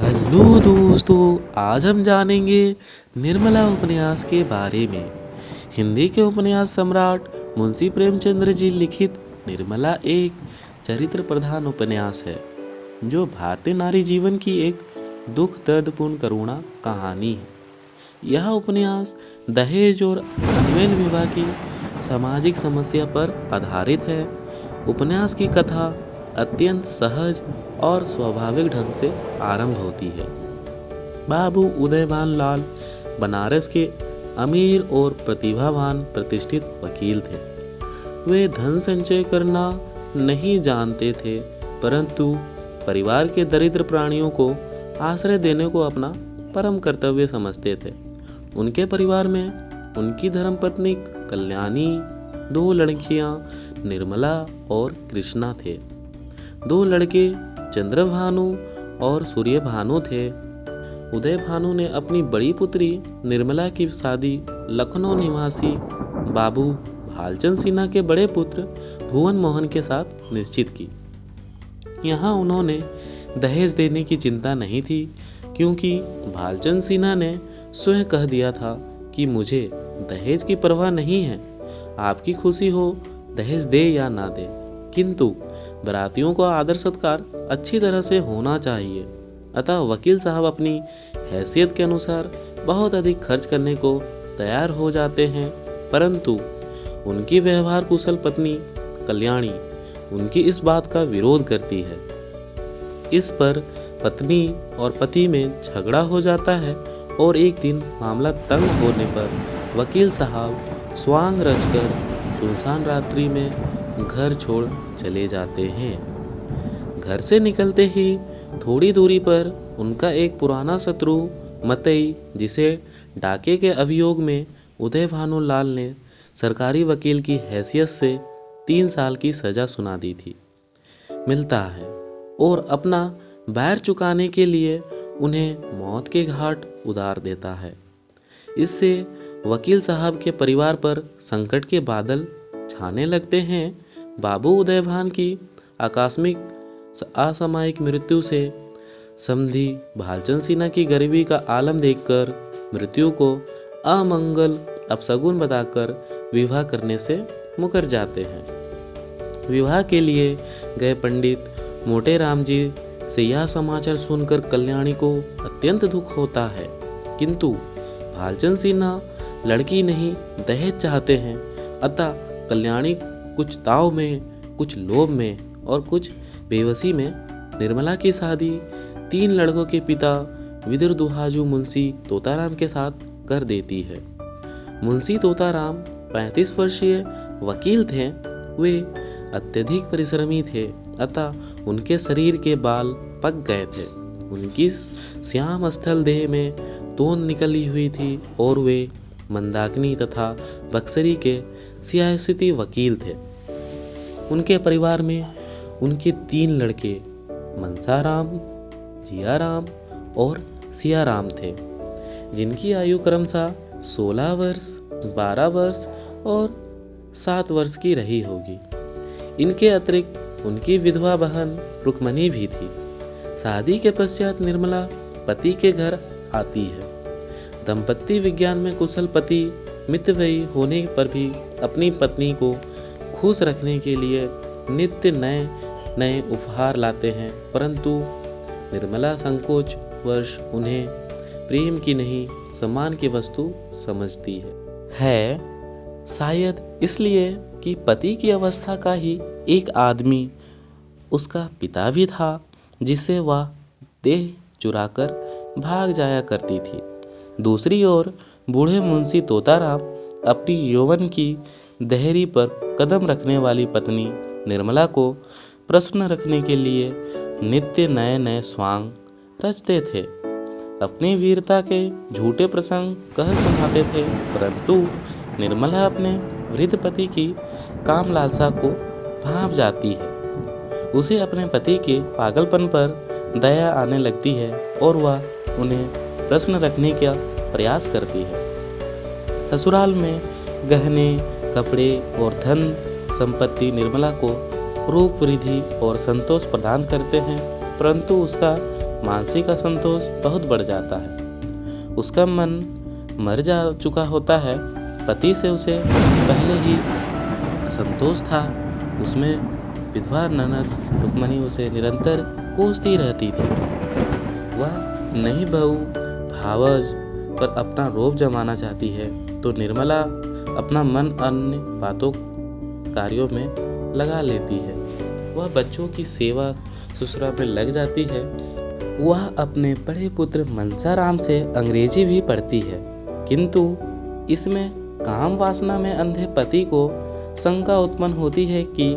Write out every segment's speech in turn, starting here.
Hello दोस्तों, आज हम जानेंगे निर्मला उपन्यास के बारे में। हिंदी के उपन्यास सम्राट मुंशी प्रेमचंद्र जी लिखित निर्मला एक चरित्र प्रधान उपन्यास है जो भारतीय नारी जीवन की एक दुख दर्दपूर्ण करुणा कहानी है। यह उपन्यास दहेज और अनवैध विवाह की सामाजिक समस्या पर आधारित है। उपन्यास की कथा अत्यंत सहज और स्वाभाविक ढंग से आरंभ होती है। बाबू उदयभान लाल बनारस के अमीर और प्रतिभावान प्रतिष्ठित वकील थे। वे धन संचय करना नहीं जानते थे, परंतु परिवार के दरिद्र प्राणियों को आश्रय देने को अपना परम कर्तव्य समझते थे। उनके परिवार में उनकी धर्मपत्नी कल्याणी, 2 लड़कियां निर्मला और कृष्णा थे। 2 लड़के चंद्रभानु और सूर्यभानु थे। उदय भानु ने अपनी बड़ी पुत्री निर्मला की शादी लखनऊ निवासी बाबू भालचंद सिन्हा के बड़े पुत्र भुवन मोहन के साथ निश्चित की। यहाँ उन्होंने दहेज देने की चिंता नहीं थी, क्योंकि भालचंद सिन्हा ने स्वयं कह दिया था कि मुझे दहेज की परवाह नहीं है, आपकी खुशी हो दहेज दे या ना दे, किंतु बरातियों का आदर सत्कार अच्छी तरह से होना चाहिए। अतः वकील साहब अपनी हैसियत के अनुसार बहुत अधिक खर्च करने को तैयार हो जाते हैं, परंतु उनकी व्यवहार कुशल पत्नी कल्याणी उनकी इस बात का विरोध करती है। इस पर पत्नी और पति में झगड़ा हो जाता है और एक दिन मामला तंग होने पर वकील साहब स्वांग रचकर सुनसान रात्रि में घर छोड़ चले जाते हैं। घर से निकलते ही थोड़ी दूरी पर उनका एक पुराना शत्रु मतई, जिसे डाके के अभियोग में उदय भानु लाल ने सरकारी वकील की हैसियत से 3 साल की सजा सुना दी थी, मिलता है और अपना बैर चुकाने के लिए उन्हें मौत के घाट उतार देता है। इससे वकील साहब के परिवार पर संकट के बादल छाने लगते हैं। बाबू उदयभान की आकस्मिक असामयिक मृत्यु से समधी भालचंद सिन्हा की गरीबी का आलम देखकर मृत्यु को अमंगल अपशगुन बताकर विवाह करने से मुकर जाते हैं। विवाह के लिए गए पंडित मोटे राम जी से यह समाचार सुनकर कल्याणी को अत्यंत दुख होता है, किंतु भालचंद सिन्हा लड़की नहीं दहेज चाहते हैं। अतः कल्याणी कुछ ताव में, कुछ लोभ में और कुछ बेबसी में निर्मला की शादी 3 लड़कों के पिता विदुर दुहाजू मुंशी तोताराम के साथ कर देती है। मुंशी तोताराम 35 वर्षीय वकील थे। वे अत्यधिक परिश्रमी थे, अतः उनके शरीर के बाल पक गए थे। उनकी श्याम स्थल देह में तोंद निकली हुई थी और वे मंदाकिनी तथा बक्सरी के सियासती वकील थे। उनके परिवार में उनके 3 लड़के मनसाराम, जियाराम और सियाराम थे, जिनकी आयु क्रमशः 16 वर्ष, 12 वर्ष और 7 वर्ष की रही होगी। इनके अतिरिक्त उनकी विधवा बहन रुक्मणी भी थी। शादी के पश्चात निर्मला पति के घर आती है। दंपत्ति विज्ञान में कुशल पति मितव्ययी होने पर भी अपनी पत्नी को खुश रखने के लिए नित्य नए नए उपहार लाते हैं, परंतु निर्मला संकोच वश उन्हें प्रेम की नहीं सम्मान की वस्तु समझती है। शायद इसलिए कि पति की अवस्था का ही एक आदमी उसका पिता भी था, जिसे वह देह चुराकर भाग जाया करती थी। दूसरी ओर बूढ़े मुंशी तोताराम अपनी यौवन की दहरी पर कदम रखने वाली पत्नी निर्मला को प्रसन्न रखने के लिए नित्य नए नए स्वांग रचते थे। अपनी वीरता के झूठे प्रसंग कह सुनाते थे, परंतु निर्मला अपने वृद्ध पति की काम लालसा को भांप जाती है। उसे अपने पति के पागलपन पर दया आने लगती है और वह उन्हें प्रसन्न रखने का प्रयास करती है। ससुराल में गहने, कपड़े और धन संपत्ति निर्मला को रूप, वृद्धि और संतोष प्रदान करते हैं, परंतु उसका मानसिक असंतोष बहुत बढ़ जाता है। उसका मन मर जा चुका होता है। पति से उसे पहले ही असंतोष था। उसमें विधवा ननद रुक्मणी उसे निरंतर कोसती रहती थी। वह नई बहू भावज पर अपना रोब जमाना चाहती है तो निर्मला अपना मन अन्य बातों कार्यों में लगा लेती है। वह बच्चों की सेवा ससुरा में लग जाती है। वह अपने बड़े पुत्र मनसाराम से अंग्रेजी भी पढ़ती है, किंतु इसमें काम वासना में अंधे पति को शंका उत्पन्न होती है कि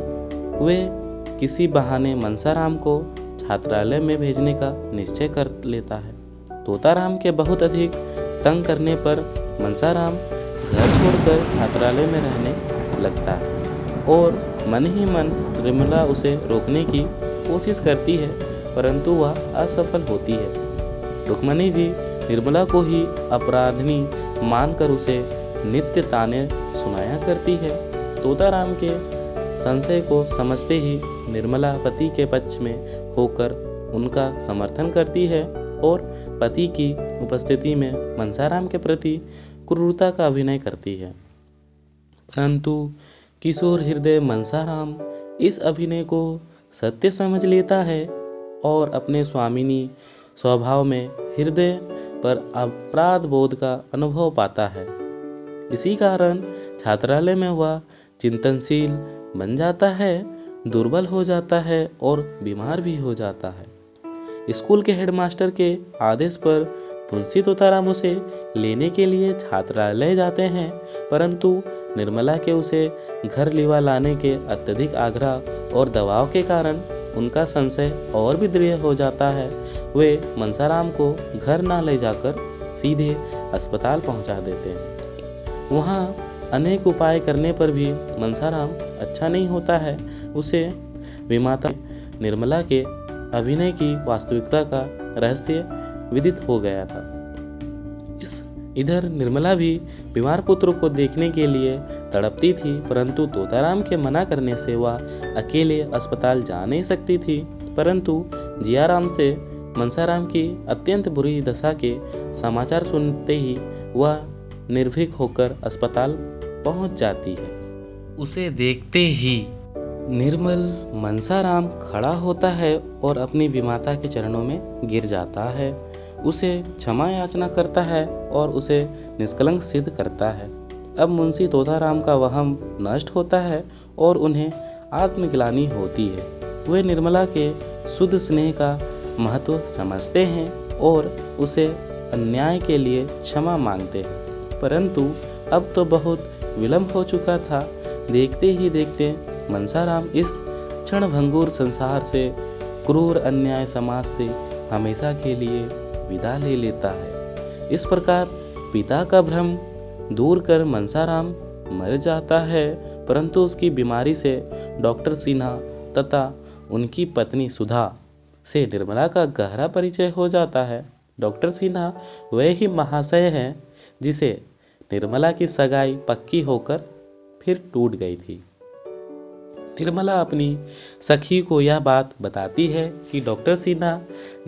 वे किसी बहाने मनसाराम को छात्रालय में भेजने का निश्चय कर लेता है। तोताराम के बहुत अधिक तंग करने पर मनसाराम घर छोड़कर छात्रालय में रहने लगता है और मन ही मन निर्मला उसे रोकने की कोशिश करती है, परंतु वह असफल होती है। रुक्मणी भी निर्मला को ही अपराधिनी मानकर उसे नित्य ताने सुनाया करती है। तोताराम के संशय को समझते ही निर्मला पति के पक्ष में होकर उनका समर्थन करती है और पति की उपस्थिति में मनसाराम के प्रति क्रूरता का अभिनय करती है। परंतु किशोर हृदय मनसाराम इस अभिनय को सत्य समझ लेता है और अपने स्वामिनी स्वभाव में हृदय पर अपराध बोध का अनुभव पाता है। इसी कारण छात्रालय में वह चिंतनशील बन जाता है, दुर्बल हो जाता है और बीमार भी हो जाता है। स्कूल के हेडमास्टर के आदेश पर मुंशी तोताराम उसे लेने के लिए छात्रालय जाते हैं, परंतु निर्मला के उसे घर लिवा लाने के अत्यधिक आग्रह और दबाव के कारण उनका संशय और भी दृढ़ हो जाता है। वे मनसाराम को घर ना ले जाकर सीधे अस्पताल पहुंचा देते हैं। वहां अनेक उपाय करने पर भी मनसाराम अच्छा नहीं होता है। उसे विमाता निर्मला के अभिनय की वास्तविकता का रहस्य विदित हो गया था। इधर निर्मला भी बीमार पुत्र को देखने के लिए तड़पती थी, परंतु तोताराम के मना करने से वह अकेले अस्पताल जा नहीं सकती थी। परंतु जियाराम से मनसाराम की अत्यंत बुरी दशा के समाचार सुनते ही वह निर्भीक होकर अस्पताल पहुंच जाती है। उसे देखते ही निर्मल मनसाराम खड़ा होता है और अपनी विमाता के चरणों में गिर जाता है। उसे क्षमा याचना करता है और उसे निष्कलंक सिद्ध करता है। अब मुंशी तोताराम का वहम नष्ट होता है और उन्हें आत्मग्लानि होती है। वे निर्मला के शुद्ध स्नेह का महत्व समझते हैं और उसे अन्याय के लिए क्षमा मांगते हैं, परंतु अब तो बहुत विलंब हो चुका था। देखते ही देखते मनसाराम इस क्षणभंगुर संसार से, क्रूर अन्याय समाज से हमेशा के लिए विदा ले लेता है। इस प्रकार पिता का भ्रम दूर कर मनसाराम मर जाता है, परंतु उसकी बीमारी से डॉक्टर सिन्हा तथा उनकी पत्नी सुधा से निर्मला का गहरा परिचय हो जाता है। डॉक्टर सिन्हा वह ही महाशय हैं जिसे निर्मला की सगाई पक्की होकर फिर टूट गई थी। निर्मला अपनी सखी को यह बात बताती है कि डॉक्टर सिन्हा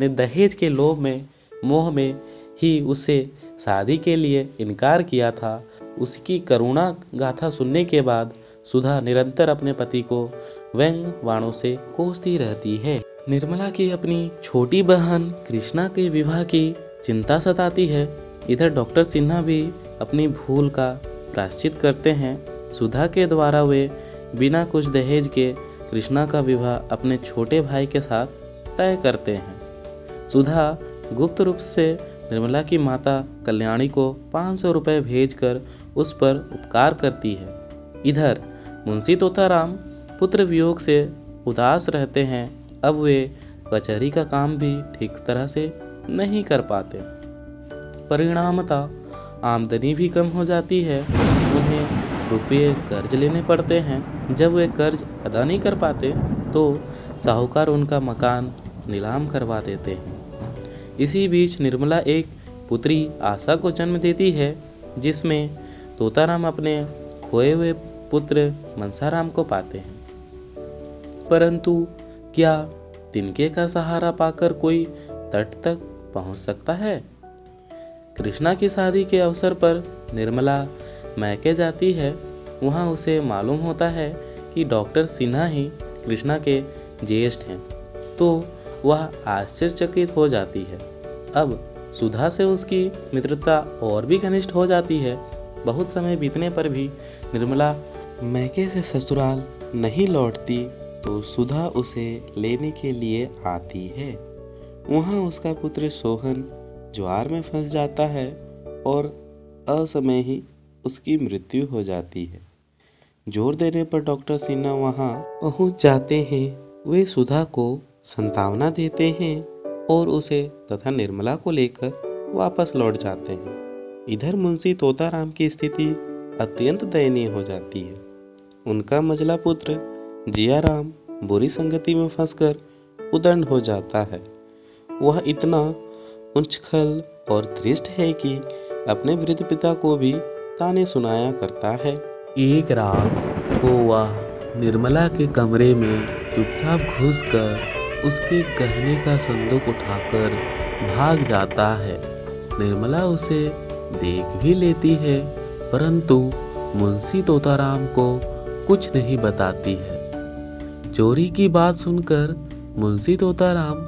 ने दहेज के लोभ में, मोह में ही उससे शादी के लिए इनकार किया था। उसकी करुणा गाथा सुनने के बाद सुधा निरंतर अपने पति को व्यंग बाणों से कोसती रहती है। निर्मला की अपनी छोटी बहन कृष्णा के विवाह की चिंता सताती है। इधर डॉक्टर सिन्हा भी अपनी भूल का प्रायश्चित करते हैं। सुधा के द्वारा वे बिना कुछ दहेज के कृष्णा का विवाह अपने छोटे भाई के साथ तय करते हैं। सुधा गुप्त रूप से निर्मला की माता कल्याणी को 500 रुपये भेजकर उस पर उपकार करती है। इधर मुंशी तोताराम पुत्र वियोग से उदास रहते हैं। अब वे कचहरी का काम भी ठीक तरह से नहीं कर पाते। परिणामतः आमदनी भी कम हो जाती है। उन्हें रुपये कर्ज लेने पड़ते हैं। जब वे कर्ज अदा नहीं कर पाते तो साहूकार उनका मकान नीलाम करवा देते हैं। इसी बीच निर्मला एक पुत्री आशा को जन्म देती है, जिसमें तोताराम अपने खोए हुए पुत्र मनसाराम को पाते हैं। परंतु क्या तिनके का सहारा पाकर कोई तट तक पहुंच सकता है। कृष्णा की शादी के अवसर पर निर्मला मैके जाती है। वहां उसे मालूम होता है कि डॉक्टर सिन्हा ही कृष्णा के ज्येष्ठ हैं, तो वह आश्चर्यचकित हो जाती है। अब सुधा से उसकी मित्रता और भी घनिष्ठ हो जाती है। बहुत समय बीतने पर भी निर्मला मैके से ससुराल नहीं लौटती तो सुधा उसे लेने के लिए आती है। वहाँ उसका पुत्र सोहन ज्वार में फंस जाता है और असमय ही उसकी मृत्यु हो जाती है। जोर देने पर डॉक्टर सिन्हा वहाँ पहुँच जाते हैं। वे सुधा को सांत्वना देते हैं और उसे तथा निर्मला को लेकर वापस लौट जाते हैं। इधर मुंशी तोताराम की स्थिति अत्यंत दयनीय हो जाती है। उनका मझला पुत्र जियाराम बुरी संगति में फंसकर उदंड हो जाता है। वह इतना उच्छल और धृष्ट है कि अपने वृद्ध पिता को भी ताने सुनाया करता है। एक रात को वह निर्मला के कमरे में चुपचाप घुसकर उसके गहने का संदूक उठाकर भाग जाता है। निर्मला उसे देख भी लेती है, परंतु मुंशी तोताराम को कुछ नहीं बताती है। चोरी की बात सुनकर मुंशी तोताराम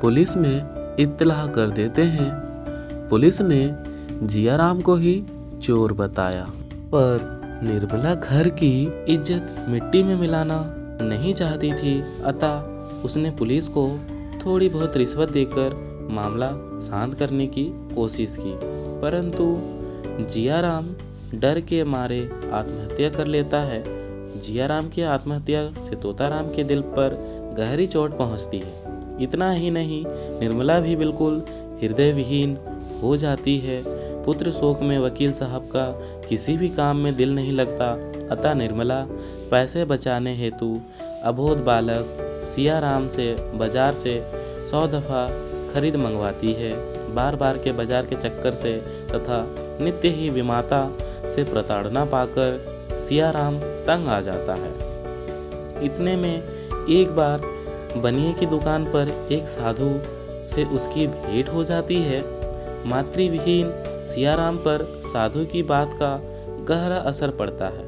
पुलिस में इत्तला कर देते हैं। पुलिस ने जियाराम को ही चोर बताया, पर निर्मला घर की इज्जत मिट्टी में मिलाना नहीं चाहती थी, अतः उसने पुलिस को थोड़ी बहुत रिश्वत देकर मामला शांत करने की कोशिश की, परंतु जियाराम डर के मारे आत्महत्या कर लेता है। जियाराम की आत्महत्या से तोताराम के दिल पर गहरी चोट पहुंचती है। इतना ही नहीं, निर्मला भी बिल्कुल हृदय विहीन हो जाती है। पुत्र शोक में वकील साहब का किसी भी काम में दिल नहीं लगता, अतः निर्मला पैसे बचाने हेतु अबोध बालक सियाराम से बाजार से 100 दफ़ा खरीद मंगवाती है। बार बार के बाजार के चक्कर से तथा नित्य ही विमाता से प्रताड़ना पाकर सियाराम तंग आ जाता है। इतने में एक बार बनिए की दुकान पर एक साधु से उसकी भेंट हो जाती है। मातृविहीन सियाराम पर साधु की बात का गहरा असर पड़ता है।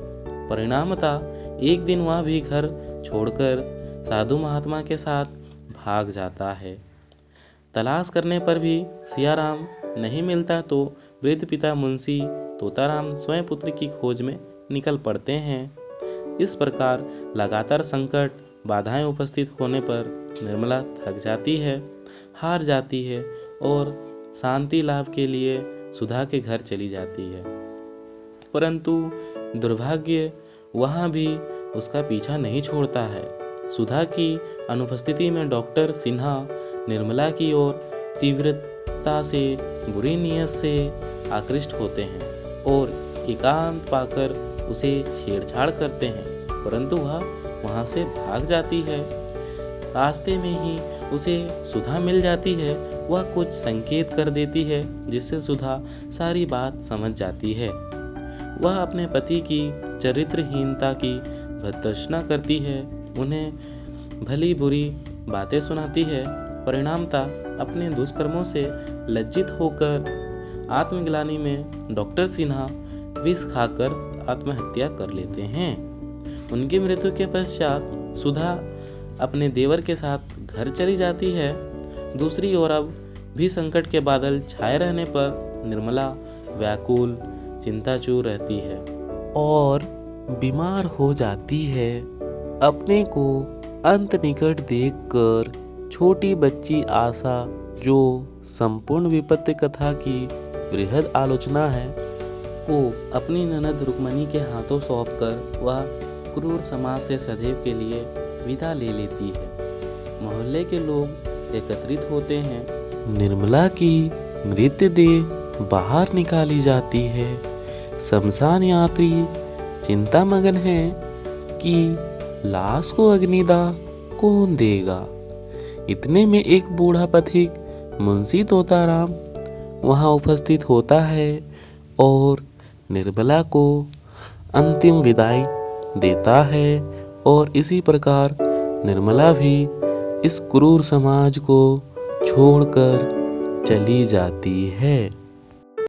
परिणामतः एक दिन वह भी घर छोड़कर साधु महात्मा के साथ भाग जाता है। तलाश करने पर भी सियाराम नहीं मिलता तो वृद्ध पिता मुंशी तोताराम स्वयं पुत्र की खोज में निकल पड़ते हैं। इस प्रकार लगातार संकट बाधाएं उपस्थित होने पर निर्मला थक जाती है, हार जाती है और शांति लाभ के लिए सुधा के घर चली जाती है। परंतु दुर्भाग्य वहाँ भी उसका पीछा नहीं छोड़ता है। सुधा की अनुपस्थिति में डॉक्टर सिन्हा निर्मला की ओर तीव्रता से बुरी नीयत से आकृष्ट होते हैं और एकांत पाकर उसे छेड़छाड़ करते हैं, परंतु वह वहाँ से भाग जाती है। रास्ते में ही उसे सुधा मिल जाती है। वह कुछ संकेत कर देती है जिससे सुधा सारी बात समझ जाती है। वह अपने पति की चरित्रहीनता की भर्त्सना करती है, उन्हें भली बुरी बातें सुनाती है। परिणामतः अपने दुष्कर्मों से लज्जित होकर आत्मग्लानि में डॉक्टर सिन्हा विष खाकर आत्महत्या कर लेते हैं। उनकी मृत्यु के पश्चात सुधा अपने देवर के साथ घर चली जाती है। दूसरी ओर अब भी संकट के बादल छाए रहने पर निर्मला व्याकुल चिंताचूर रहती है और बीमार हो जाती है। अपने को अंत निकट देखकर छोटी बच्ची आशा, जो संपूर्ण विपत्ति कथा की बृहद आलोचना है, को अपनी ननद रुक्मणी के हाथों सौंपकर वह क्रूर समाज से सदैव के लिए विदा ले लेती है। मोहल्ले के लोग एकत्रित होते हैं। निर्मला की मृतदेह बाहर निकाली जाती है। शमशान यात्री चिंतामग्न है कि लाश को अग्निदाह कौन देगा। इतने में एक बूढ़ा पथिक मुंशी तोताराम वहां उपस्थित होता है और निर्मला को अंतिम विदाई देता है और इसी प्रकार निर्मला भी इस क्रूर समाज को छोड़कर चली जाती है।